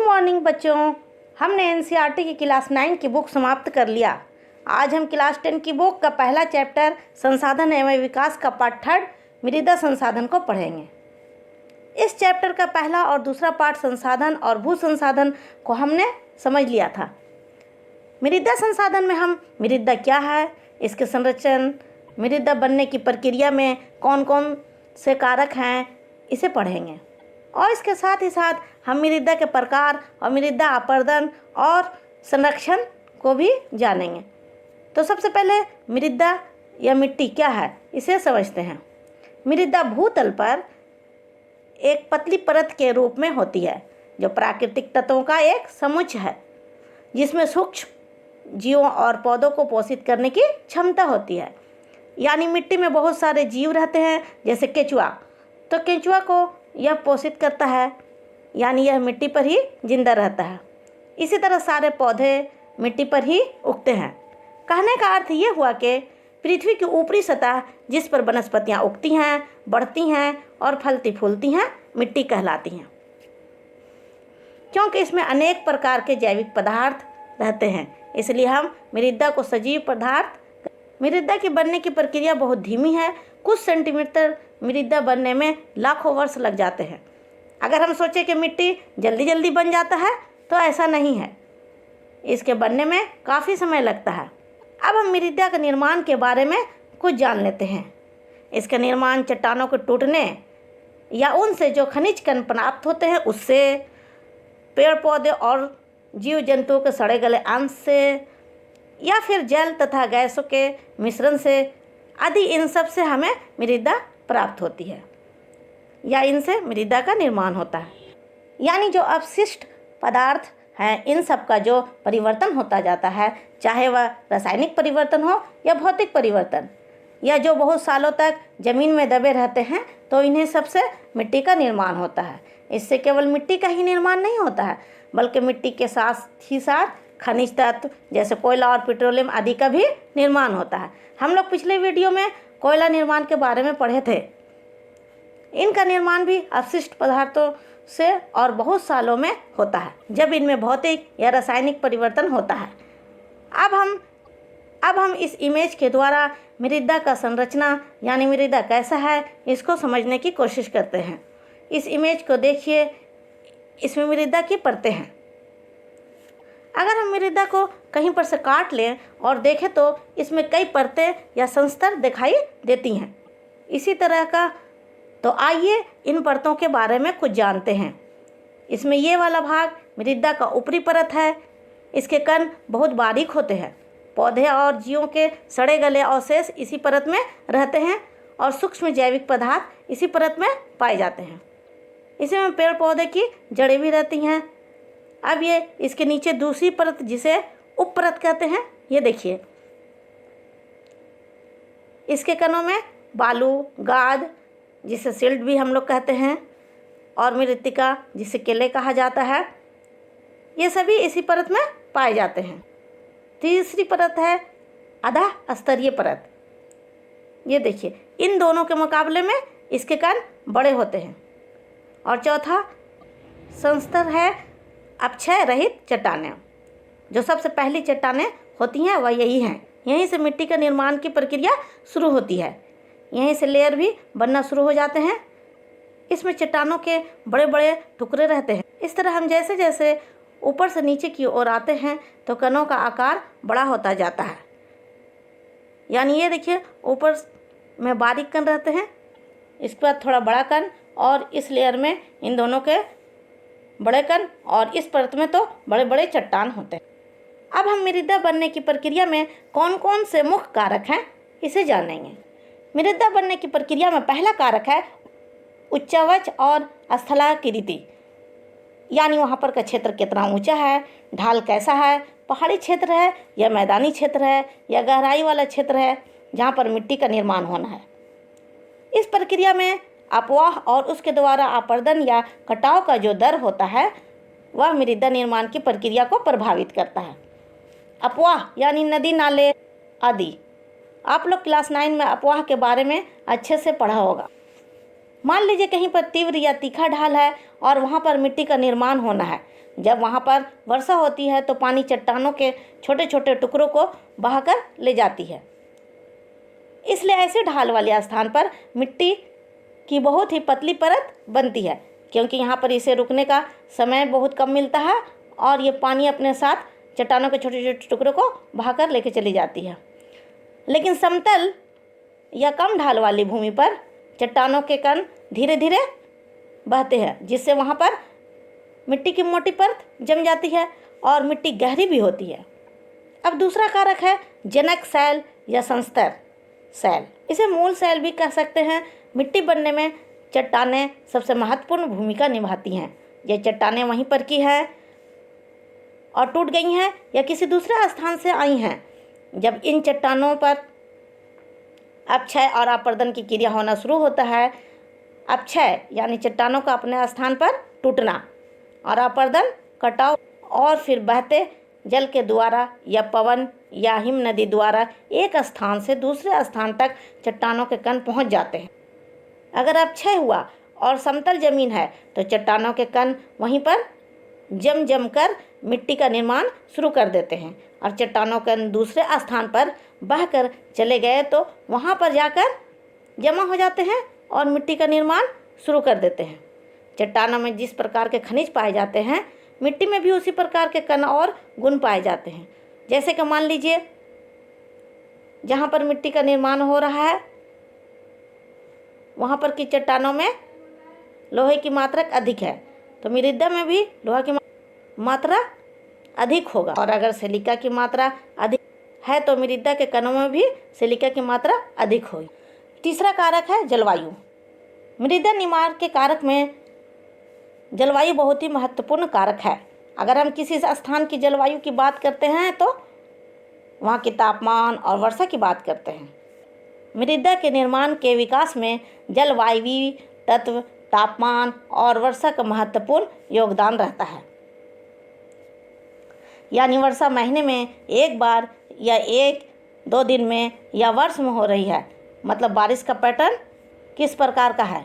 Morning बच्चों, हमने NCERT की क्लास 9 की बुक समाप्त कर लिया। आज हम क्लास 10 की बुक का पहला चैप्टर संसाधन एवं विकास का पार्ट 3 मृदा संसाधन को पढ़ेंगे। इस चैप्टर का पहला और दूसरा पार्ट संसाधन और भू संसाधन को हमने समझ लिया था। मृदा संसाधन में हम मृदा क्या है, इसके संरचन, मृदा बनने की प्रक्रिया में कौन कौन से कारक हैं, इसे पढ़ेंगे। और इसके साथ ही साथ हम मृदा के प्रकार और मृदा अपरदन और संरक्षण को भी जानेंगे। तो सबसे पहले मृदा या मिट्टी क्या है, इसे समझते हैं। मृदा भूतल पर एक पतली परत के रूप में होती है, जो प्राकृतिक तत्वों का एक समुच्चय है, जिसमें सूक्ष्म जीवों और पौधों को पोषित करने की क्षमता होती है। यानी मिट्टी में बहुत सारे जीव रहते हैं, जैसे केंचुआ। तो केंचुआ को यह पोषित करता है, यानी यह मिट्टी पर ही जिंदा रहता है। इसी तरह सारे पौधे मिट्टी पर ही उगते हैं। कहने का अर्थ ये हुआ कि पृथ्वी की ऊपरी सतह जिस पर वनस्पतियाँ उगती हैं, बढ़ती हैं और फलती फूलती हैं, मिट्टी कहलाती हैं। क्योंकि इसमें अनेक प्रकार के जैविक पदार्थ रहते हैं, इसलिए हम मृदा को सजीव पदार्थ। मृदा के बनने की प्रक्रिया बहुत धीमी है। कुछ सेंटीमीटर मृदा बनने में लाखों वर्ष लग जाते हैं। अगर हम सोचें कि मिट्टी जल्दी जल्दी बन जाता है, तो ऐसा नहीं है। इसके बनने में काफ़ी समय लगता है। अब हम मृदा के निर्माण के बारे में कुछ जान लेते हैं। इसका निर्माण चट्टानों के टूटने या उनसे जो खनिज कण प्राप्त होते हैं उससे, पेड़ पौधे और जीव जंतुओं के सड़े गले अंश से, या फिर जल तथा गैसों के मिश्रण से आदि, इन सब से हमें मृदा प्राप्त होती है या इनसे मृदा का निर्माण होता है। यानी जो अपशिष्ट पदार्थ हैं, इन सब का जो परिवर्तन होता जाता है, चाहे वह रासायनिक परिवर्तन हो या भौतिक परिवर्तन, या जो बहुत सालों तक ज़मीन में दबे रहते हैं, तो इन्हें सबसे मिट्टी का निर्माण होता है। इससे केवल मिट्टी का ही निर्माण नहीं होता है, बल्कि मिट्टी के साथ ही साथ खनिज तत्व जैसे कोयला और पेट्रोलियम आदि का भी निर्माण होता है। हम लोग पिछले वीडियो में कोयला निर्माण के बारे में पढ़े थे। इनका निर्माण भी अपशिष्ट पदार्थों से और बहुत सालों में होता है, जब इनमें भौतिक या रासायनिक परिवर्तन होता है। अब हम इस इमेज के द्वारा मृदा का संरचना यानी मृदा कैसा है, इसको समझने की कोशिश करते हैं। इस इमेज को देखिए, इसमें मृदा की परतें हैं। अगर हम मृदा को कहीं पर से काट लें और देखें, तो इसमें कई परतें या संस्तर दिखाई देती हैं। इसी तरह का, तो आइए इन परतों के बारे में कुछ जानते हैं। इसमें ये वाला भाग मृदा का ऊपरी परत है। इसके कण बहुत बारीक होते हैं। पौधे और जीवों के सड़े गले अवशेष इसी परत में रहते हैं और सूक्ष्म जैविक पदार्थ इसी परत में पाए जाते हैं। इसमें पेड़ पौधे की जड़ें भी रहती हैं। अब ये इसके नीचे दूसरी परत, जिसे उप परत कहते हैं, ये देखिए। इसके कणों में बालू, गाद जिसे सिल्ट भी हम लोग कहते हैं, और मृत्तिका जिसे केले कहा जाता है, ये सभी इसी परत में पाए जाते हैं। तीसरी परत है आधा स्तरीय परत। ये देखिए, इन दोनों के मुकाबले में इसके कण बड़े होते हैं। और चौथा संस्तर है अपक्षय रहित चट्टानें। जो सबसे पहली चट्टानें होती हैं वह यही हैं। यहीं से मिट्टी का निर्माण की प्रक्रिया शुरू होती है। यहीं से लेयर भी बनना शुरू हो जाते हैं। इसमें चट्टानों के बड़े बड़े टुकड़े रहते हैं। इस तरह हम जैसे जैसे ऊपर से नीचे की ओर आते हैं, तो कणों का आकार बड़ा होता जाता है। यानी ये देखिए, ऊपर में बारीक कण रहते हैं, इसके बाद थोड़ा बड़ा कण, और इस लेयर में इन दोनों के बड़े कण, और इस परत में तो बड़े बड़े चट्टान होते हैं। अब हम मृदा बनने की प्रक्रिया में कौन कौन से मुख्य कारक हैं, इसे जानेंगे। मृदा बनने की प्रक्रिया में पहला कारक है उच्चावच और स्थलाकृति। यानी वहाँ पर का क्षेत्र कितना ऊंचा है, ढाल कैसा है, पहाड़ी क्षेत्र है या मैदानी क्षेत्र है या गहराई वाला क्षेत्र है, जहाँ पर मिट्टी का निर्माण होना है। इस प्रक्रिया में अपवाह और उसके द्वारा अपरदन या कटाव का जो दर होता है, वह मृदा निर्माण की प्रक्रिया को प्रभावित करता है। अपवाह यानी नदी, नाले आदि। आप लोग क्लास 9 में अपवाह के बारे में अच्छे से पढ़ा होगा। मान लीजिए कहीं पर तीव्र या तीखा ढाल है और वहाँ पर मिट्टी का निर्माण होना है। जब वहाँ पर वर्षा होती है तो पानी चट्टानों के छोटे छोटे टुकड़ों को बहाकर ले जाती है। इसलिए ऐसे ढाल वाले स्थान पर मिट्टी की बहुत ही पतली परत बनती है, क्योंकि यहाँ पर इसे रुकने का समय बहुत कम मिलता है और ये पानी अपने साथ चट्टानों के छोटे छोटे टुकड़ों को बहाकर लेके चली जाती है। लेकिन समतल या कम ढाल वाली भूमि पर चट्टानों के कण धीरे धीरे बहते हैं, जिससे वहाँ पर मिट्टी की मोटी परत जम जाती है और मिट्टी गहरी भी होती है। अब दूसरा कारक है जनक शैल या संस्तर शैल। इसे मूल शैल भी कह सकते हैं। मिट्टी बनने में चट्टानें सबसे महत्वपूर्ण भूमिका निभाती हैं। ये चट्टानें वहीं पर की हैं और टूट गई हैं या किसी दूसरे स्थान से आई हैं। जब इन चट्टानों पर अपक्षय और अपर्दन की क्रिया होना शुरू होता है, अपक्षय यानी चट्टानों का अपने स्थान पर टूटना और अपर्दन कटाव, और फिर बहते जल के द्वारा या पवन या हिम नदी द्वारा एक स्थान से दूसरे स्थान तक चट्टानों के कण पहुंच जाते हैं। अगर अपक्षय हुआ और समतल जमीन है तो चट्टानों के कण वहीं पर जम कर मिट्टी का निर्माण शुरू कर देते हैं और चट्टानों के दूसरे स्थान पर बहकर चले गए तो वहाँ पर जाकर जमा हो जाते हैं और मिट्टी का निर्माण शुरू कर देते हैं। चट्टानों में जिस प्रकार के खनिज पाए जाते हैं, मिट्टी में भी उसी प्रकार के कण और गुण पाए जाते हैं। जैसे कि मान लीजिए जहाँ पर मिट्टी का निर्माण हो रहा है वहाँ पर की चट्टानों में लोहे की मात्रा अधिक है, तो मृदा में भी लोहा की मात्रा अधिक होगा। और अगर सिलिका की मात्रा अधिक है तो मृदा के कणों में भी सिलिका की मात्रा अधिक होगी। तीसरा कारक है जलवायु। मृदा निर्माण के कारक में जलवायु बहुत ही महत्वपूर्ण कारक है। अगर हम किसी स्थान की जलवायु की बात करते हैं तो वहाँ के तापमान और वर्षा की बात करते हैं। मृदा के निर्माण के विकास में जलवायु तत्व, तापमान और वर्षा का महत्वपूर्ण योगदान रहता है। यानी वर्षा महीने में एक बार या 1-2 दिन में या वर्ष में हो रही है, मतलब बारिश का पैटर्न किस प्रकार का है,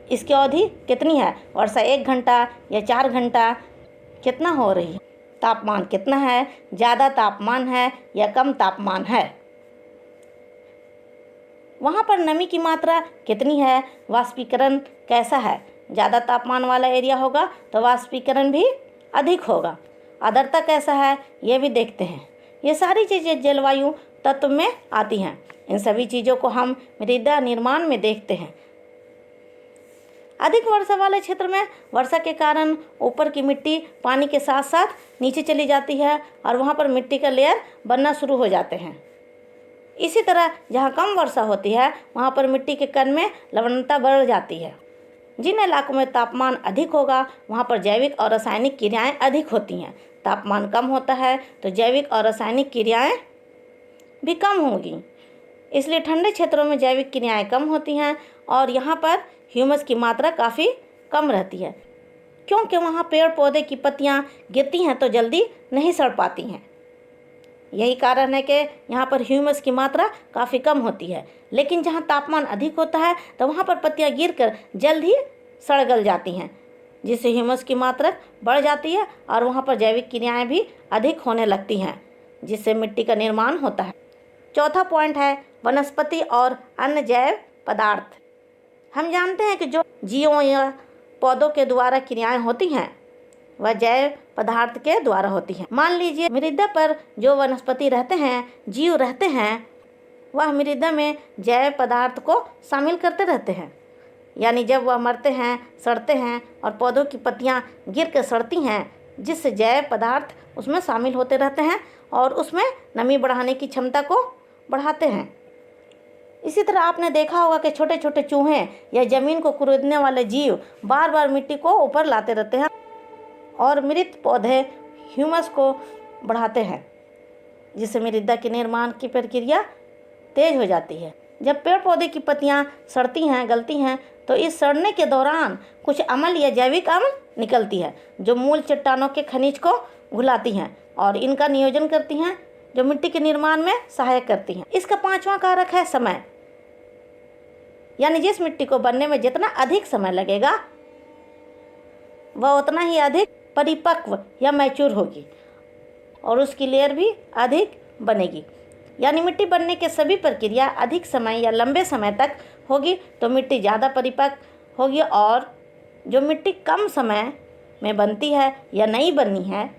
इसकी अवधि कितनी है, वर्षा 1 घंटा या 4 घंटा कितना हो रही है, तापमान कितना है, ज़्यादा तापमान है या कम तापमान है, वहाँ पर नमी की मात्रा कितनी है, वाष्पीकरण कैसा है। ज़्यादा तापमान वाला एरिया होगा तो वाष्पीकरण भी अधिक होगा। आर्द्रता कैसा है ये भी देखते हैं। ये सारी चीज़ें जलवायु तत्व में आती हैं। इन सभी चीज़ों को हम मृदा निर्माण में देखते हैं। अधिक वर्षा वाले क्षेत्र में वर्षा के कारण ऊपर की मिट्टी पानी के साथ साथ नीचे चली जाती है और वहाँ पर मिट्टी का लेयर बनना शुरू हो जाते हैं। इसी तरह जहाँ कम वर्षा होती है वहाँ पर मिट्टी के कण में लवणता बढ़ जाती है। जिन इलाकों में तापमान अधिक होगा वहाँ पर जैविक और रासायनिक क्रियाएं अधिक होती हैं। तापमान कम होता है तो जैविक और रासायनिक क्रियाएं भी कम होंगी। इसलिए ठंडे क्षेत्रों में जैविक क्रियाएं कम होती हैं और यहाँ पर ह्यूमस की मात्रा काफ़ी कम रहती है, क्योंकि वहाँ पेड़ पौधे की पत्तियाँ गिरती हैं तो जल्दी नहीं सड़ पाती हैं। यही कारण है कि यहाँ पर ह्यूमस की मात्रा काफ़ी कम होती है। लेकिन जहाँ तापमान अधिक होता है तो वहाँ पर पत्तियाँ गिरकर जल्द ही सड़ गल जाती हैं, जिससे ह्यूमस की मात्रा बढ़ जाती है और वहाँ पर जैविक क्रियाएं भी अधिक होने लगती हैं, जिससे मिट्टी का निर्माण होता है। चौथा पॉइंट है वनस्पति और अन्य जैव पदार्थ। हम जानते हैं कि जो जीवों या पौधों के द्वारा क्रियाएं होती हैं वह जैव पदार्थ के द्वारा होती हैं। मान लीजिए मृदा पर जो वनस्पति रहते हैं, जीव रहते हैं, वह मृदा में जैव पदार्थ को शामिल करते रहते हैं। यानी जब वह मरते हैं, सड़ते हैं और पौधों की पत्तियां गिर कर सड़ती हैं, जिससे जैव पदार्थ उसमें शामिल होते रहते हैं और उसमें नमी बढ़ाने की क्षमता को बढ़ाते हैं। इसी तरह आपने देखा होगा कि छोटे छोटे चूहे या ज़मीन को कुरेदने वाले जीव बार बार मिट्टी को ऊपर लाते रहते हैं और मृत पौधे ह्यूमस को बढ़ाते हैं, जिससे मृदा के निर्माण की प्रक्रिया तेज हो जाती है। जब पेड़ पौधे की पत्तियां सड़ती हैं, गलती हैं, तो इस सड़ने के दौरान कुछ अम्ल या जैविक अम्ल निकलती है जो मूल चट्टानों के खनिज को घुलाती हैं और इनका नियोजन करती हैं, जो मिट्टी के निर्माण में सहायक करती हैं। इसका पांचवा कारक है समय। यानी जिस मिट्टी को बनने में जितना अधिक समय लगेगा वह उतना ही अधिक परिपक्व या मैच्योर होगी और उसकी लेयर भी अधिक बनेगी। यानी मिट्टी बनने के सभी प्रक्रिया अधिक समय या लंबे समय तक होगी तो मिट्टी ज़्यादा परिपक्व होगी, और जो मिट्टी कम समय में बनती है या नहीं बनी है,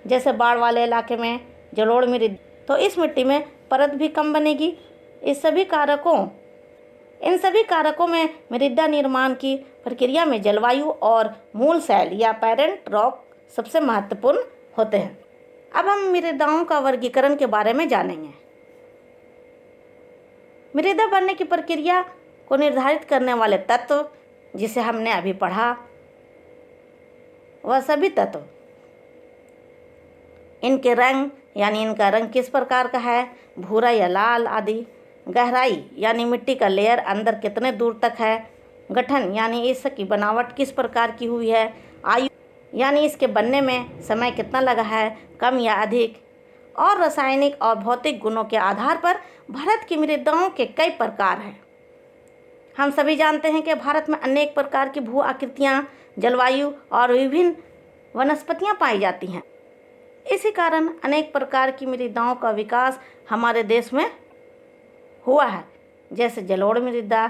जैसे बाढ़ वाले इलाके में जलोढ़ मृदा, तो इस मिट्टी में परत भी कम बनेगी। इन सभी कारकों में मृदा निर्माण की प्रक्रिया में जलवायु और मूल शैल या पेरेंट रॉक सबसे महत्वपूर्ण होते हैं। अब हम मृदाओं का वर्गीकरण के बारे में जानेंगे। मृदा बनने की प्रक्रिया को निर्धारित करने वाले तत्व जिसे हमने अभी पढ़ा, वह सभी तत्व, इनके रंग यानी इनका रंग किस प्रकार का है, भूरा या लाल आदि, गहराई यानी मिट्टी का लेयर अंदर कितने दूर तक है, गठन यानी इसकी बनावट किस प्रकार की हुई है, आयु यानी इसके बनने में समय कितना लगा है, कम या अधिक, और रासायनिक और भौतिक गुणों के आधार पर भारत की मृदाओं के कई प्रकार हैं। हम सभी जानते हैं कि भारत में अनेक प्रकार की भू आकृतियाँ, जलवायु और विभिन्न वनस्पतियाँ पाई जाती हैं। इसी कारण अनेक प्रकार की मृदाओं का विकास हमारे देश में हुआ है, जैसे जलोढ़ मृदा,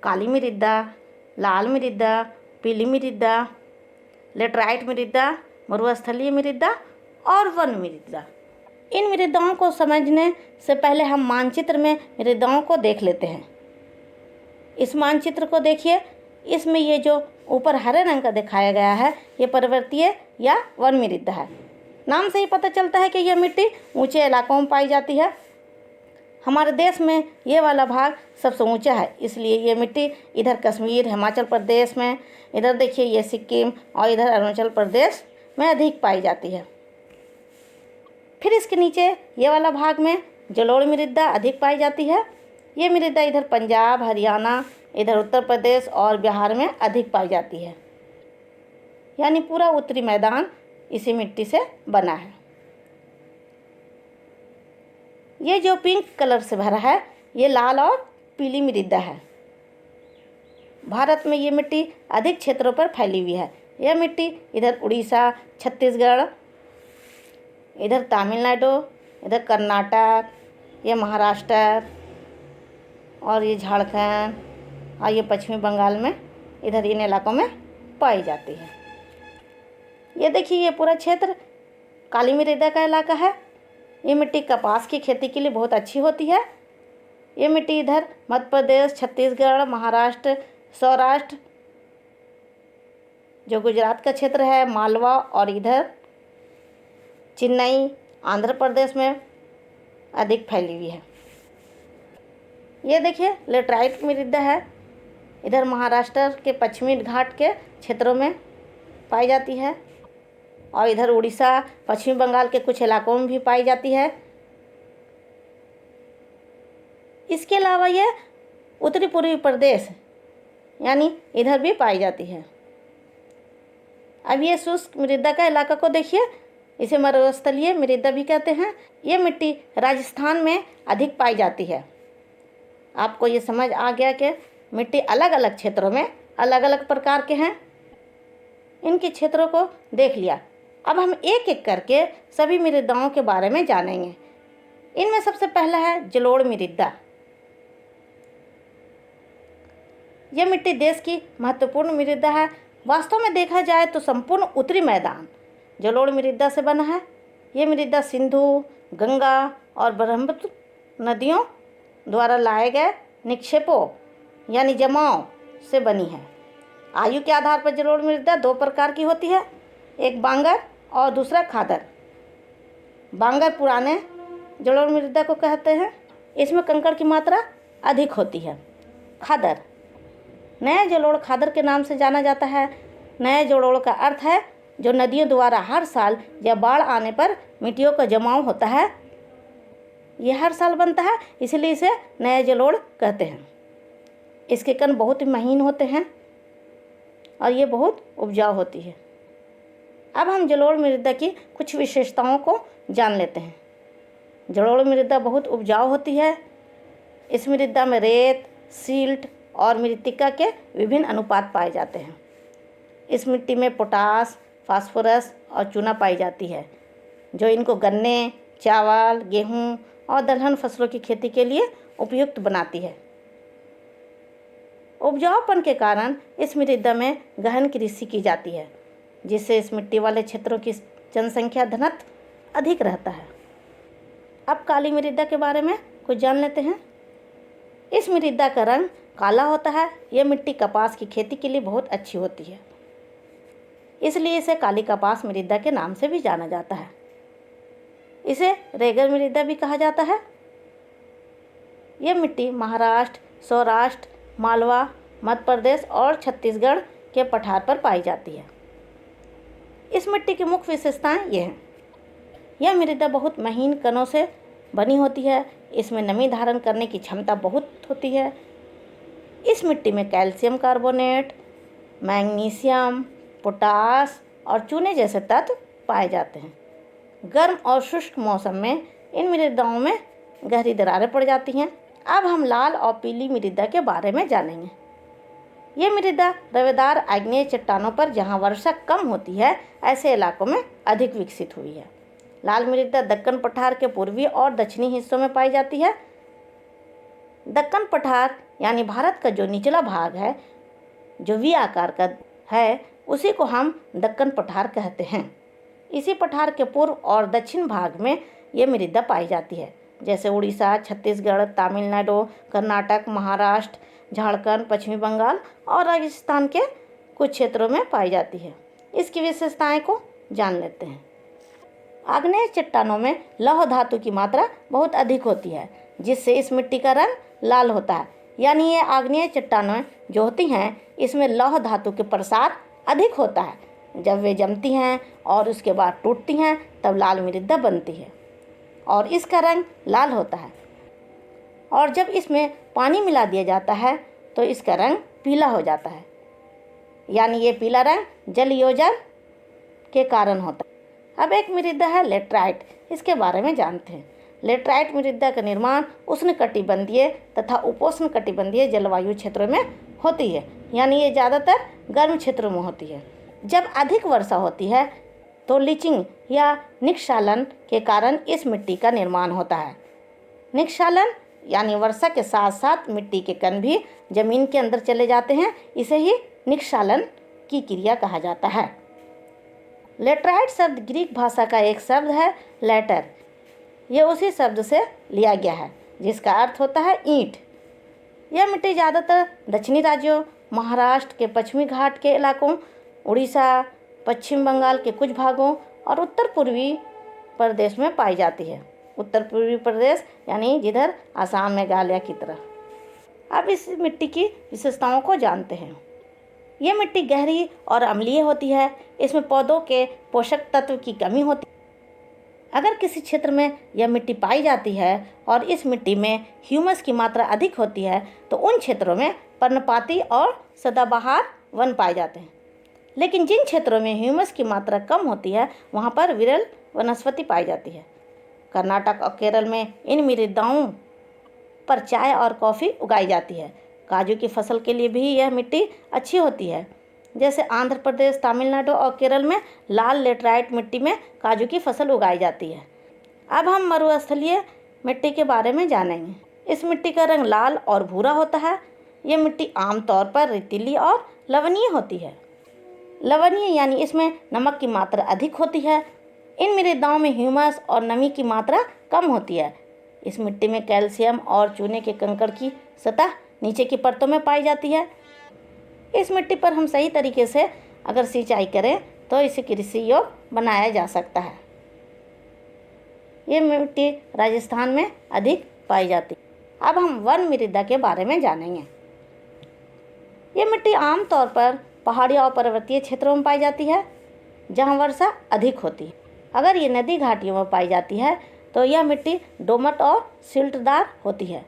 काली मृदा, लाल मृदा, पीली मृदा, लेटराइट मृदा, मरुस्थलीय मृदा और वन मृदा। इन मृदाओं को समझने से पहले हम मानचित्र में मृदाओं को देख लेते हैं। इस मानचित्र को देखिए, इसमें ये जो ऊपर हरे रंग का दिखाया गया है, ये पर्वतीय या वन मृदा है। नाम से ही पता चलता है कि यह मिट्टी ऊंचे इलाकों में पाई जाती है। हमारे देश में ये वाला भाग सबसे ऊंचा है, इसलिए ये मिट्टी इधर कश्मीर, हिमाचल प्रदेश में, इधर देखिए ये सिक्किम और इधर अरुणाचल प्रदेश में अधिक पाई जाती है। फिर इसके नीचे ये वाला भाग में जलोढ़ मृदा अधिक पाई जाती है। ये मृदा इधर पंजाब, हरियाणा, इधर उत्तर प्रदेश और बिहार में अधिक पाई जाती है। यानी पूरा उत्तरी मैदान इसी मिट्टी से बना है। ये जो पिंक कलर से भरा है, ये लाल और पीली मृदा है। भारत में ये मिट्टी अधिक क्षेत्रों पर फैली हुई है। यह मिट्टी इधर उड़ीसा, छत्तीसगढ़, इधर तमिलनाडु, इधर कर्नाटक, ये महाराष्ट्र और ये झारखंड और ये पश्चिमी बंगाल में, इधर इन इलाकों में पाई जाती है। ये देखिए ये पूरा क्षेत्र काली मृदा का इलाका है। ये मिट्टी कपास की खेती के लिए बहुत अच्छी होती है। ये मिट्टी इधर मध्य प्रदेश, छत्तीसगढ़, महाराष्ट्र, सौराष्ट्र, जो गुजरात का क्षेत्र है, मालवा और इधर चेन्नई, आंध्र प्रदेश में अधिक फैली हुई है। ये देखिए लेटराइट मृदा है, इधर महाराष्ट्र के पश्चिमी घाट के क्षेत्रों में पाई जाती है और इधर उड़ीसा, पश्चिमी बंगाल के कुछ इलाकों में भी पाई जाती है। इसके अलावा यह उत्तरी पूर्वी प्रदेश यानी इधर भी पाई जाती है। अब ये शुष्क मृदा का इलाका को देखिए, इसे मरुस्थलीय मृदा भी कहते हैं। ये मिट्टी राजस्थान में अधिक पाई जाती है। आपको ये समझ आ गया कि मिट्टी अलग अलग क्षेत्रों में अलग अलग प्रकार के हैं। इनके क्षेत्रों को देख लिया। अब हम एक एक करके सभी मृदाओं के बारे में जानेंगे। इनमें सबसे पहला है जलोढ़ मृदा। यह मिट्टी देश की महत्वपूर्ण मृदा है। वास्तव में देखा जाए तो संपूर्ण उत्तरी मैदान जलोढ़ मृदा से बना है। ये मृदा सिंधु, गंगा और ब्रह्मपुत्र नदियों द्वारा लाए गए निक्षेपों यानी जमाव से बनी है। आयु के आधार पर जलोढ़ मृदा दो प्रकार की होती है, एक बांगर और दूसरा खादर। बांगर पुराने जलोढ़ मृदा को कहते हैं, इसमें कंकड़ की मात्रा अधिक होती है। खादर नया जलोढ़ खादर के नाम से जाना जाता है। नया जलोढ़ का अर्थ है जो नदियों द्वारा हर साल या बाढ़ आने पर मिट्टियों का जमाव होता है। यह हर साल बनता है, इसलिए इसे नया जलोढ़ कहते हैं। इसके कण बहुत ही महीन होते हैं और ये बहुत उपजाऊ होती है। अब हम जलोढ़ मृदा की कुछ विशेषताओं को जान लेते हैं। जलोढ़ मृदा बहुत उपजाऊ होती है। इस मृदा में रेत, सिल्ट और मृत्तिका के विभिन्न अनुपात पाए जाते हैं। इस मिट्टी में पोटास, फास्फोरस और चूना पाई जाती है, जो इनको गन्ने, चावल, गेहूँ और दलहन फसलों की खेती के लिए उपयुक्त बनाती है। उपजाऊपन के कारण इस मृदा में गहन कृषि की जाती है, जिससे इस मिट्टी वाले क्षेत्रों की जनसंख्या घनत्व अधिक रहता है। अब काली मृदा के बारे में कुछ जान लेते हैं। इस मृदा का रंग काला होता है। यह मिट्टी कपास की खेती के लिए बहुत अच्छी होती है, इसलिए इसे काली कपास मृदा के नाम से भी जाना जाता है। इसे रेगल मृदा भी कहा जाता है। यह मिट्टी महाराष्ट्र, सौराष्ट्र, मालवा, मध्य प्रदेश और छत्तीसगढ़ के पठार पर पाई जाती है। इस मिट्टी की मुख्य विशेषताएं ये हैं। यह मृदा बहुत महीन कणों से बनी होती है। इसमें नमी धारण करने की क्षमता बहुत होती है। इस मिट्टी में कैल्शियम कार्बोनेट, मैग्नीशियम, पोटास और चूने जैसे तत्व पाए जाते हैं। गर्म और शुष्क मौसम में इन मृदाओं में गहरी दरारें पड़ जाती हैं। अब हम लाल और पीली मृदा के बारे में जानेंगे। ये मृदा रवेदार आग्नेय चट्टानों पर, जहां वर्षा कम होती है, ऐसे इलाकों में अधिक विकसित हुई है। लाल मृदा दक्कन पठार के पूर्वी और दक्षिणी हिस्सों में पाई जाती है। दक्कन पठार यानी भारत का जो निचला भाग है, जो वी आकार का है, उसी को हम दक्कन पठार कहते हैं। इसी पठार के पूर्व और दक्षिण भाग में ये मृदा पाई जाती है, जैसे उड़ीसा, छत्तीसगढ़, तमिलनाडु, कर्नाटक, महाराष्ट्र, झारखंड, पश्चिमी बंगाल और राजस्थान के कुछ क्षेत्रों में पाई जाती है। इसकी विशेषताएं को जान लेते हैं। आग्नेय चट्टानों में लौह धातु की मात्रा बहुत अधिक होती है, जिससे इस मिट्टी का रंग लाल होता है। यानी ये आग्नेय चट्टानें जो होती हैं, इसमें लौह धातु के प्रसार अधिक होता है। जब वे जमती हैं और उसके बाद टूटती हैं, तब लाल मृदा बनती है और इसका रंग लाल होता है। और जब इसमें पानी मिला दिया जाता है तो इसका रंग पीला हो जाता है। यानी ये पीला रंग जल योजन के कारण होता है। अब एक मृदा है लेटराइट। इसके बारे में जानते हैं। लेटराइट मृदा का निर्माण उष्णकटिबंधीय तथा उपोष्णकटिबंधीय जलवायु क्षेत्रों में होती है। यानी ये ज़्यादातर गर्म क्षेत्रों में होती है। जब अधिक वर्षा होती है तो लीचिंग या निक्षालन के कारण इस मिट्टी का निर्माण होता है। निक्षालन यानी वर्षा के साथ साथ मिट्टी के कण भी जमीन के अंदर चले जाते हैं। इसे ही निक्षालन की क्रिया कहा जाता है। लेटराइट शब्द ग्रीक भाषा का एक शब्द है, लेटर। यह उसी शब्द से लिया गया है, जिसका अर्थ होता है ईंट। यह मिट्टी ज़्यादातर दक्षिणी राज्यों, महाराष्ट्र के पश्चिमी घाट के इलाकों, उड़ीसा, पश्चिम बंगाल के कुछ भागों और उत्तर पूर्वी प्रदेश में पाई जाती है। उत्तर पूर्वी प्रदेश यानी जिधर आसाम, मेघालय की तरह। अब इस मिट्टी की विशेषताओं को जानते हैं। ये मिट्टी गहरी और अम्लीय होती है। इसमें पौधों के पोषक तत्व की कमी होती है। अगर किसी क्षेत्र में यह मिट्टी पाई जाती है और इस मिट्टी में ह्यूमस की मात्रा अधिक होती है, तो उन क्षेत्रों में पर्णपाती और सदाबहार वन पाए जाते हैं। लेकिन जिन क्षेत्रों में ह्यूमस की मात्रा कम होती है, वहाँ पर विरल वनस्पति पाई जाती है। कर्नाटक और केरल में इन मृदाओं पर चाय और कॉफ़ी उगाई जाती है। काजू की फसल के लिए भी यह मिट्टी अच्छी होती है। जैसे आंध्र प्रदेश, तमिलनाडु और केरल में लाल लेटराइट मिट्टी में काजू की फसल उगाई जाती है। अब हम मरुस्थलीय मिट्टी के बारे में जानेंगे। इस मिट्टी का रंग लाल और भूरा होता है। ये मिट्टी आमतौर पर रेतीली और लवणीय होती है। लवणीय यानी इसमें नमक की मात्रा अधिक होती है। इन मृदाओं में ह्यूमस और नमी की मात्रा कम होती है। इस मिट्टी में कैल्शियम और चूने के कंकड़ की सतह नीचे की परतों में पाई जाती है। इस मिट्टी पर हम सही तरीके से अगर सिंचाई करें तो इसे कृषि योग्य बनाया जा सकता है। ये मिट्टी राजस्थान में अधिक पाई जाती है। अब हम वन मृदा के बारे में जानेंगे। ये मिट्टी आमतौर पर पहाड़ी और पर्वतीय क्षेत्रों में पाई जाती है, जहाँ वर्षा अधिक होती है। अगर ये नदी घाटियों में पाई जाती है तो यह मिट्टी दोमट और सिल्टदार होती है,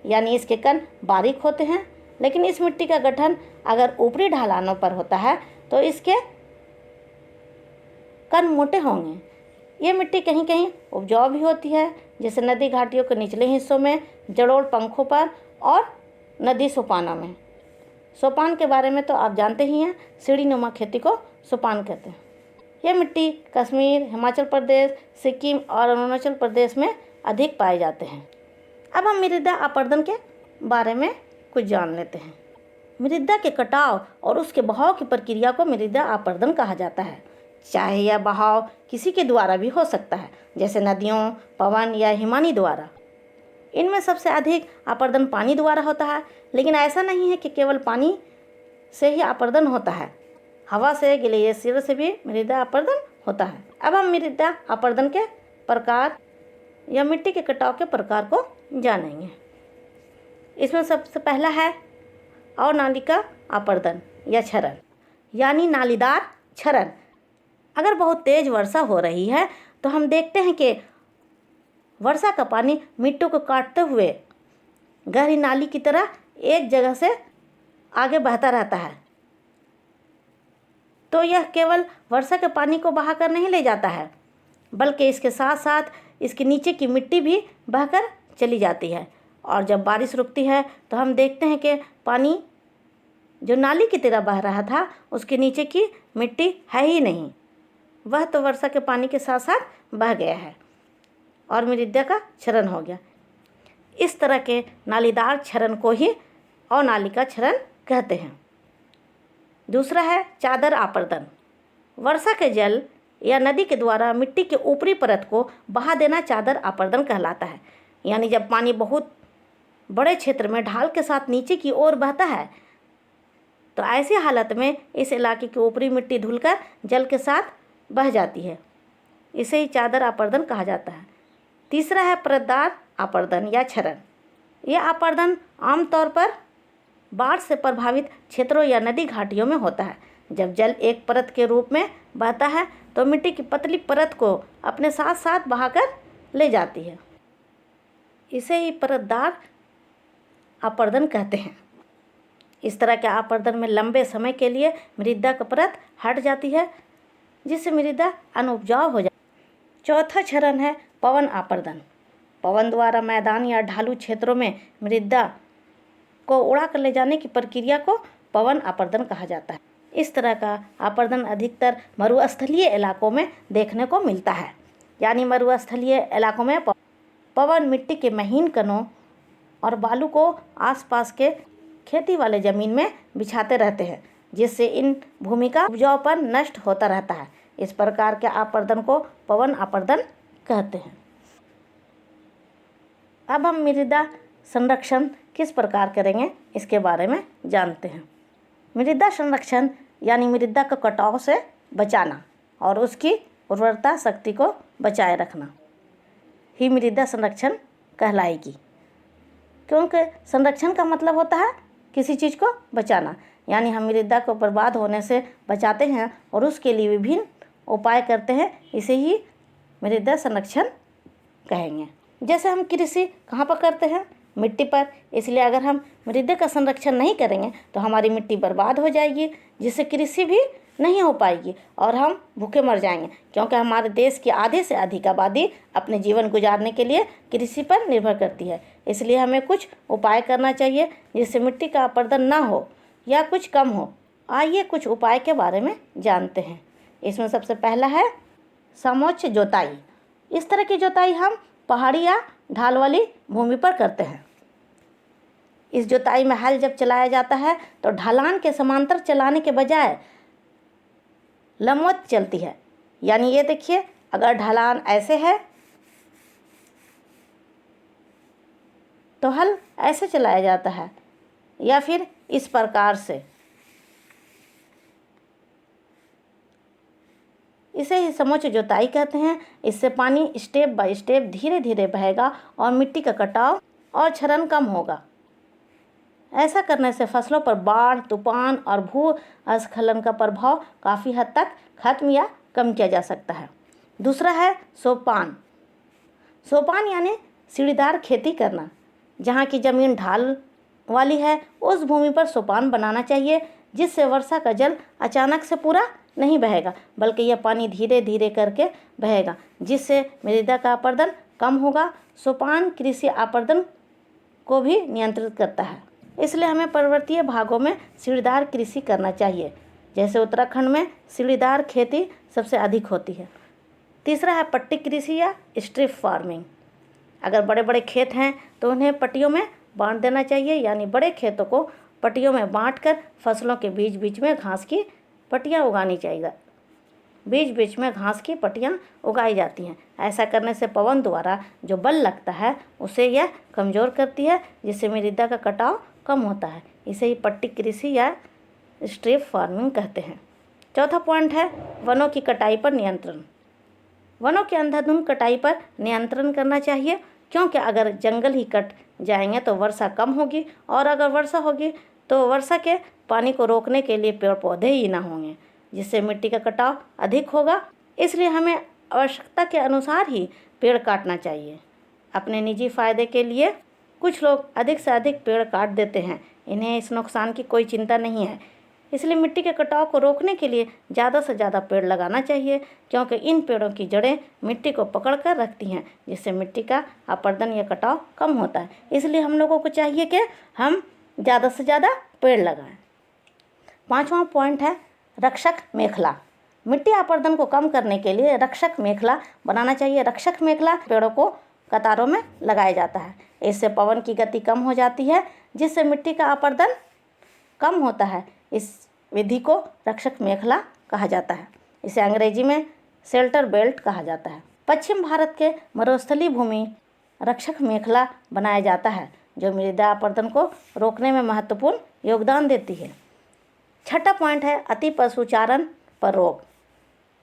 यानी इसके कण बारीक होते हैं। लेकिन इस मिट्टी का गठन अगर ऊपरी ढलानों पर होता है तो इसके कण मोटे होंगे। ये मिट्टी कहीं कहीं उपजाऊ भी होती है, जैसे नदी घाटियों के निचले हिस्सों में, जड़ोल पंखों पर और नदी सोपानों में। सोपान के बारे में तो आप जानते ही हैं, सीढ़ी नुमा खेती को सोपान कहते हैं। यह मिट्टी कश्मीर, हिमाचल प्रदेश, सिक्किम और अरुणाचल प्रदेश में अधिक पाए जाते हैं। अब हम मृदा अपरदन के बारे में कुछ जान लेते हैं। मृदा के कटाव और उसके बहाव की प्रक्रिया को मृदा अपरदन कहा जाता है। चाहे यह बहाव किसी के द्वारा भी हो सकता है, जैसे नदियों, पवन या हिमानी द्वारा। इनमें सबसे अधिक अपरदन पानी द्वारा होता है, लेकिन ऐसा नहीं है कि केवल पानी से ही अपरदन होता है। हवा से, ग्लेशियर से भी मृदा अपरदन होता है। अब हम मृदा अपरदन के प्रकार या मिट्टी के कटाव के प्रकार को जानेंगे। इसमें सबसे पहला है अवनालिका अपरदन या क्षरण, यानी नालीदार क्षरण। अगर बहुत तेज़ वर्षा हो रही है तो हम देखते हैं कि वर्षा का पानी मिट्टी को काटते हुए गहरी नाली की तरह एक जगह से आगे बहता रहता है। तो यह केवल वर्षा के पानी को बहाकर नहीं ले जाता है, बल्कि इसके साथ साथ इसके नीचे की मिट्टी भी बहकर चली जाती है। और जब बारिश रुकती है तो हम देखते हैं कि पानी जो नाली की तरह बह रहा था उसके नीचे की मिट्टी है ही नहीं, वह तो वर्षा के पानी के साथ साथ बह गया है और मृदा का क्षरण हो गया। इस तरह के नालीदार क्षरण को ही अवनालिका क्षरण कहते हैं। दूसरा है चादर अपरदन। वर्षा के जल या नदी के द्वारा मिट्टी के ऊपरी परत को बहा देना चादर अपरदन कहलाता है। यानी जब पानी बहुत बड़े क्षेत्र में ढाल के साथ नीचे की ओर बहता है तो ऐसी हालत में इस इलाके की ऊपरी मिट्टी धुलकर जल के साथ बह जाती है। इसे ही चादर अपरदन कहा जाता है। तीसरा है परतदार अपरदन या क्षरण। यह अपरदन आमतौर पर बाढ़ से प्रभावित क्षेत्रों या नदी घाटियों में होता है। जब जल एक परत के रूप में बहता है तो मिट्टी की पतली परत को अपने साथ साथ बहाकर ले जाती है। इसे ही परतदार अपरदन कहते हैं। इस तरह के अपरदन में लंबे समय के लिए मृदा की परत हट जाती है, जिससे मृदा अनुपजाऊ हो जाती है। चौथा क्षरण है पवन अपरदन। पवन द्वारा मैदान या ढालू क्षेत्रों में मृदा को उड़ा कर ले जाने की प्रक्रिया को पवन अपरदन कहा जाता है। इस तरह का अपरदन अधिकतर मरुस्थलीय इलाकों में देखने को मिलता है। यानी मरुस्थलीय इलाकों में पवन मिट्टी के महीन कणों और बालू को आसपास के खेती वाले ज़मीन में बिछाते रहते हैं, जिससे इन भूमि का उपजाऊपन नष्ट होता रहता है। इस प्रकार के अपरदन को पवन अपरदन कहते हैं। अब हम मृदा संरक्षण किस प्रकार करेंगे इसके बारे में जानते हैं। मृदा संरक्षण यानी मृदा का कटाव से बचाना और उसकी उर्वरता शक्ति को बचाए रखना ही मृदा संरक्षण कहलाएगी। क्योंकि संरक्षण का मतलब होता है किसी चीज़ को बचाना, यानी हम मृदा को बर्बाद होने से बचाते हैं और उसके लिए विभिन्न उपाय करते हैं। इसे ही मृदा संरक्षण कहेंगे। जैसे हम कृषि कहाँ पर करते हैं? मिट्टी पर। इसलिए अगर हम मृदा का संरक्षण नहीं करेंगे तो हमारी मिट्टी बर्बाद हो जाएगी, जिससे कृषि भी नहीं हो पाएगी और हम भूखे मर जाएंगे। क्योंकि हमारे देश की आधे से अधिक आबादी अपने जीवन गुजारने के लिए कृषि पर निर्भर करती है। इसलिए हमें कुछ उपाय करना चाहिए जिससे मिट्टी का अपरदन ना हो या कुछ कम हो। आइए कुछ उपाय के बारे में जानते हैं। इसमें सबसे पहला है समोच्च जोताई। इस तरह की जोताई हम पहाड़ी या ढाल वाली भूमि पर करते हैं। इस जोताई में हल जब चलाया जाता है तो ढलान के समांतर चलाने के बजाय लंबवत चलती है। यानी ये देखिए, अगर ढलान ऐसे है तो हल ऐसे चलाया जाता है या फिर इस प्रकार से। इसे ही समोच्च जोताई कहते हैं। इससे पानी स्टेप बाय स्टेप धीरे धीरे बहेगा और मिट्टी का कटाव और क्षरण कम होगा। ऐसा करने से फसलों पर बाढ़, तूफान और भूस्खलन का प्रभाव काफ़ी हद तक खत्म या कम किया जा सकता है। दूसरा है सोपान। सोपान यानी सीढ़ीदार खेती करना। जहाँ की ज़मीन ढाल वाली है उस भूमि पर सोपान बनाना चाहिए, जिससे वर्षा का जल अचानक से पूरा नहीं बहेगा, बल्कि यह पानी धीरे धीरे करके बहेगा, जिससे मृदा का अपरदन कम होगा। सोपान कृषि अपरदन को भी नियंत्रित करता है। इसलिए हमें पर्वतीय भागों में सीढ़ीदार कृषि करना चाहिए। जैसे उत्तराखंड में सीढ़ीदार खेती सबसे अधिक होती है। तीसरा है पट्टी कृषि या स्ट्रिप फार्मिंग। अगर बड़े बड़े खेत हैं तो उन्हें पट्टियों में बांट देना चाहिए, यानी बड़े खेतों को पट्टियों में बांटकर फसलों के बीच बीच में घास की पट्टियाँ उगानी चाहिए। बीच बीच में घास की पट्टियाँ उगाई जाती हैं। ऐसा करने से पवन द्वारा जो बल लगता है उसे यह कमज़ोर करती है, जिससे मृदा का कटाव कम होता है। इसे ही पट्टी कृषि या स्ट्रिप फार्मिंग कहते हैं। चौथा पॉइंट है वनों की कटाई पर नियंत्रण। वनों की अंधाधुंध कटाई पर नियंत्रण करना चाहिए, क्योंकि अगर जंगल ही कट जाएंगे तो वर्षा कम होगी, और अगर वर्षा होगी तो वर्षा के पानी को रोकने के लिए पेड़ पौधे ही ना होंगे, जिससे मिट्टी का कटाव अधिक होगा। इसलिए हमें आवश्यकता के अनुसार ही पेड़ काटना चाहिए। अपने निजी फ़ायदे के लिए कुछ लोग अधिक से अधिक पेड़ काट देते हैं। इन्हें इस नुकसान की कोई चिंता नहीं है। इसलिए मिट्टी के कटाव को रोकने के लिए ज़्यादा से ज़्यादा पेड़ लगाना चाहिए, क्योंकि इन पेड़ों की जड़ें मिट्टी को पकड़ कर रखती हैं, जिससे मिट्टी का अपरदन या कटाव कम होता है। इसलिए हम लोगों को चाहिए कि हम ज़्यादा से ज़्यादा पेड़ लगाएं। पाँचवां पॉइंट है रक्षक मेखला। मिट्टी अपरदन को कम करने के लिए रक्षक मेखला बनाना चाहिए। रक्षक मेखला पेड़ों को कतारों में लगाया जाता है। इससे पवन की गति कम हो जाती है, जिससे मिट्टी का अपरदन कम होता है। इस विधि को रक्षक मेखला कहा जाता है। इसे अंग्रेजी में शेल्टर बेल्ट कहा जाता है। पश्चिम भारत के मरुस्थलीय भूमि रक्षक मेखला बनाया जाता है, जो मृदा अपरदन को रोकने में महत्वपूर्ण योगदान देती है। छठा पॉइंट है अति पशुचारण पर रोक।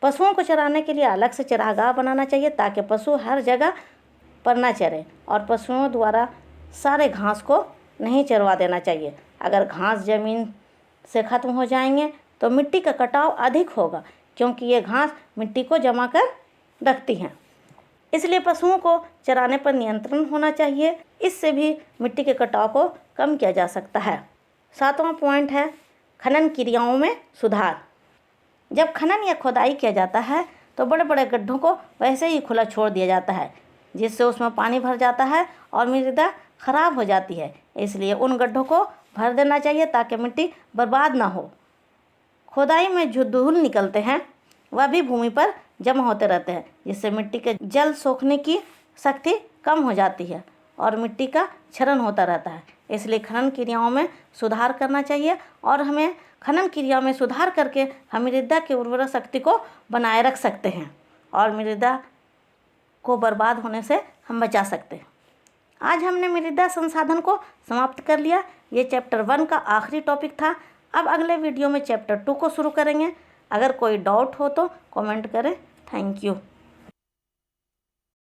पशुओं को चराने के लिए अलग से चरागाह बनाना चाहिए, ताकि पशु हर जगह पर न चरे, और पशुओं द्वारा सारे घास को नहीं चरवा देना चाहिए। अगर घास जमीन से ख़त्म हो जाएंगे तो मिट्टी का कटाव अधिक होगा, क्योंकि ये घास मिट्टी को जमा कर रखती हैं। इसलिए पशुओं को चराने पर नियंत्रण होना चाहिए। इससे भी मिट्टी के कटाव को कम किया जा सकता है। सातवां पॉइंट है खनन क्रियाओं में सुधार। जब खनन या खोदाई किया जाता है तो बड़े बड़े गड्ढों को वैसे ही खुला छोड़ दिया जाता है, जिससे उसमें पानी भर जाता है और मृदा खराब हो जाती है। इसलिए उन गड्ढों को भर देना चाहिए, ताकि मिट्टी बर्बाद ना हो। खोदाई में जो धूल निकलते हैं वह भी भूमि पर जमा होते रहते हैं, जिससे मिट्टी के जल सोखने की शक्ति कम हो जाती है और मिट्टी का क्षरण होता रहता है। इसलिए खनन क्रियाओं में सुधार करना चाहिए, और हमें खनन क्रिया में सुधार करके हम मृदा की उर्वरा शक्ति को बनाए रख सकते हैं और मृदा को बर्बाद होने से हम बचा सकते हैं। आज हमने मृदा संसाधन को समाप्त कर लिया। ये चैप्टर 1 का आखिरी टॉपिक था। अब अगले वीडियो में चैप्टर 2 को शुरू करेंगे। अगर कोई डाउट हो तो कमेंट करें। Thank you.